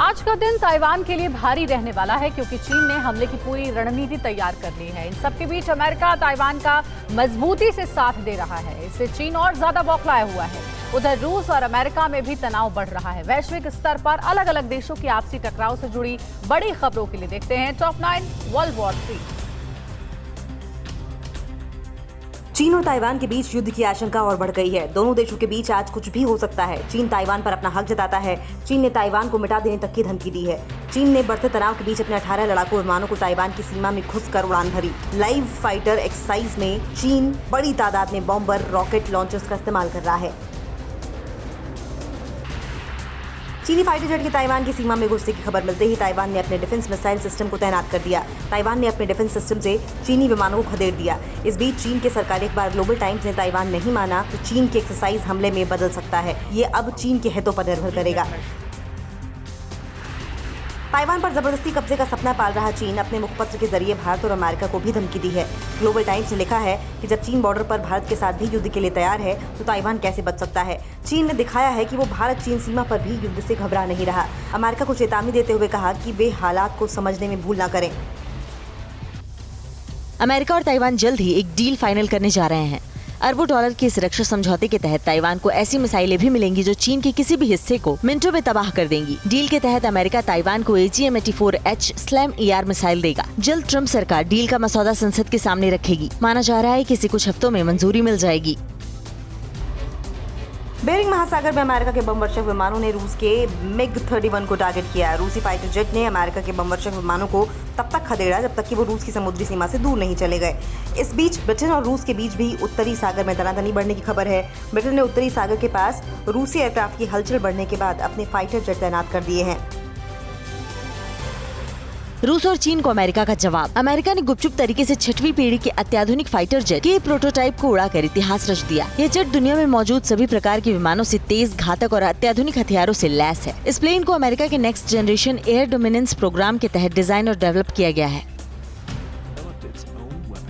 आज का दिन ताइवान के लिए भारी रहने वाला है क्योंकि चीन ने हमले की पूरी रणनीति तैयार कर ली है। इन सबके बीच अमेरिका ताइवान का मजबूती से साथ दे रहा है। इससे चीन और ज्यादा बौखलाया हुआ है। उधर रूस और अमेरिका में भी तनाव बढ़ रहा है। वैश्विक स्तर पर अलग अलग देशों की आपसी टकराव से जुड़ी बड़ी खबरों के लिए देखते हैं टॉप 9 वर्ल्ड वॉर 3। चीन और ताइवान के बीच युद्ध की आशंका और बढ़ गई है। दोनों देशों के बीच आज कुछ भी हो सकता है। चीन ताइवान पर अपना हक जताता है। चीन ने ताइवान को मिटा देने तक की धमकी दी है। चीन ने बढ़ते तनाव के बीच अपने 18 लड़ाकू विमानों को ताइवान की सीमा में घुसकर उड़ान भरी। लाइव फाइटर एक्सरसाइज में चीन बड़ी तादाद में बॉम्बर, रॉकेट लॉन्चर्स का इस्तेमाल कर रहा है। चीनी फाइटर जेट के ताइवान की सीमा में घुसने की खबर मिलते ही ताइवान ने अपने डिफेंस मिसाइल सिस्टम को तैनात कर दिया। ताइवान ने अपने डिफेंस सिस्टम से चीनी विमानों को खदेड़ दिया। इस बीच चीन के सरकारी अखबार ग्लोबल टाइम्स ने ताइवान नहीं माना तो चीन की एक्सरसाइज हमले में बदल सकता है। ये अब चीन के हितों पर निर्भर करेगा। ताइवान पर जबरदस्ती कब्जे का सपना पाल रहा चीन अपने मुखपत्र के जरिए भारत और अमेरिका को भी धमकी दी है। ग्लोबल टाइम्स ने लिखा है कि जब चीन बॉर्डर पर भारत के साथ भी युद्ध के लिए तैयार है तो ताइवान कैसे बच सकता है। चीन ने दिखाया है कि वो भारत चीन सीमा पर भी युद्ध से घबरा नहीं रहा। अमेरिका को चेतावनी देते हुए कहा कि वे हालात को समझने में भूल न करें। अमेरिका और ताइवान जल्द ही एक डील फाइनल करने जा रहे हैं। अरबों डॉलर के इस रक्षा समझौते के तहत ताइवान को ऐसी मिसाइलें भी मिलेंगी जो चीन के किसी भी हिस्से को मिनटों में तबाह कर देंगी। डील के तहत अमेरिका ताइवान को AGM-84H स्लैम ER मिसाइल देगा। जल्द ट्रम्प सरकार डील का मसौदा संसद के सामने रखेगी। माना जा रहा है कि इसे कुछ हफ्तों में मंजूरी मिल जाएगी। बेरिंग महासागर में अमेरिका के बमवर्षक विमानों ने रूस के MiG-31 को टारगेट किया। रूसी फाइटर जेट ने अमेरिका के बमवर्षक विमानों को तब तक खदेड़ा जब तक कि वो रूस की समुद्री सीमा से दूर नहीं चले गए। इस बीच ब्रिटेन और रूस के बीच भी उत्तरी सागर में तनातनी बढ़ने की खबर है। ब्रिटेन ने उत्तरी सागर के पास रूसी एयरक्राफ्ट की हलचल बढ़ने के बाद अपने फाइटर जेट तैनात कर दिए हैं। रूस और चीन को अमेरिका का जवाब। अमेरिका ने गुपचुप तरीके से 6वीं पीढ़ी के अत्याधुनिक फाइटर जेट के प्रोटोटाइप को उड़ाकर इतिहास रच दिया। यह जेट दुनिया में मौजूद सभी प्रकार के विमानों से तेज, घातक और अत्याधुनिक हथियारों से लैस है। इस प्लेन को अमेरिका के next generation air dominance program के तहत डिजाइन और डेवलप किया गया है।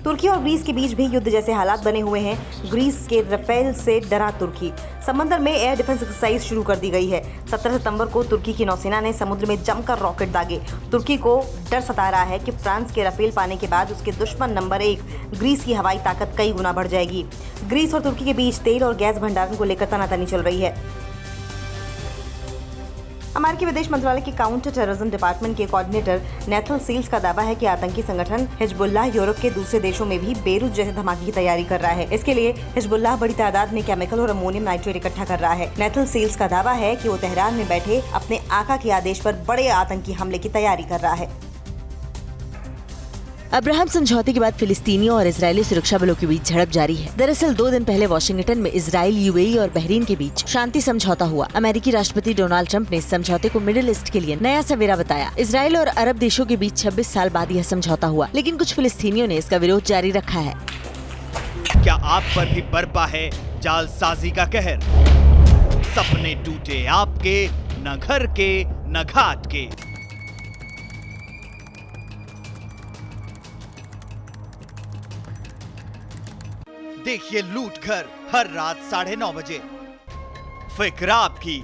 तुर्की और ग्रीस के बीच भी युद्ध जैसे हालात बने हुए हैं। ग्रीस के राफेल से डरा तुर्की। समंदर में एयर डिफेंस एक्सरसाइज शुरू कर दी गई है। 17 सितंबर को तुर्की की नौसेना ने समुद्र में जमकर रॉकेट दागे। तुर्की को डर सता रहा है कि फ्रांस के राफेल पाने के बाद उसके दुश्मन नंबर 1 ग्रीस की हवाई ताकत कई गुना बढ़ जाएगी। ग्रीस और तुर्की के बीच तेल और गैस भंडारण को लेकर तनातनी चल रही है। अमेरिकी विदेश मंत्रालय के काउंटर टेररिज्म डिपार्टमेंट के कोऑर्डिनेटर नेथल सील्स का दावा है कि आतंकी संगठन हिजबुल्लाह यूरोप के दूसरे देशों में भी बेरूत जैसे धमाके की तैयारी कर रहा है। इसके लिए हिजबुल्लाह बड़ी तादाद में केमिकल और अमोनियम नाइट्रेट इकट्ठा कर रहा है। नेथल सील्स का दावा है कि वो तेहरान में बैठे अपने आका के आदेश पर बड़े आतंकी हमले की तैयारी कर रहा है। अब्राहम समझौते के बाद फिलिस्तीनियों और इजरायली सुरक्षा बलों के बीच झड़प जारी है। दरअसल 2 दिन पहले वाशिंगटन में इजराइल, UAE और बहरीन के बीच शांति समझौता हुआ। अमेरिकी राष्ट्रपति डोनाल्ड ट्रंप ने इस समझौते को मिडिल ईस्ट के लिए नया सवेरा बताया। इजराइल और अरब देशों के बीच 26 साल बाद यह समझौता हुआ, लेकिन कुछ फिलिस्तीनियों ने इसका विरोध जारी रखा है। क्या आप पर भी बरपा है जालसाजी का कहर? सपने टूटे आपके, न घर के न घाट के। देखिए लूट घर हर रात 9:30 बजे। फिक्र आपकी,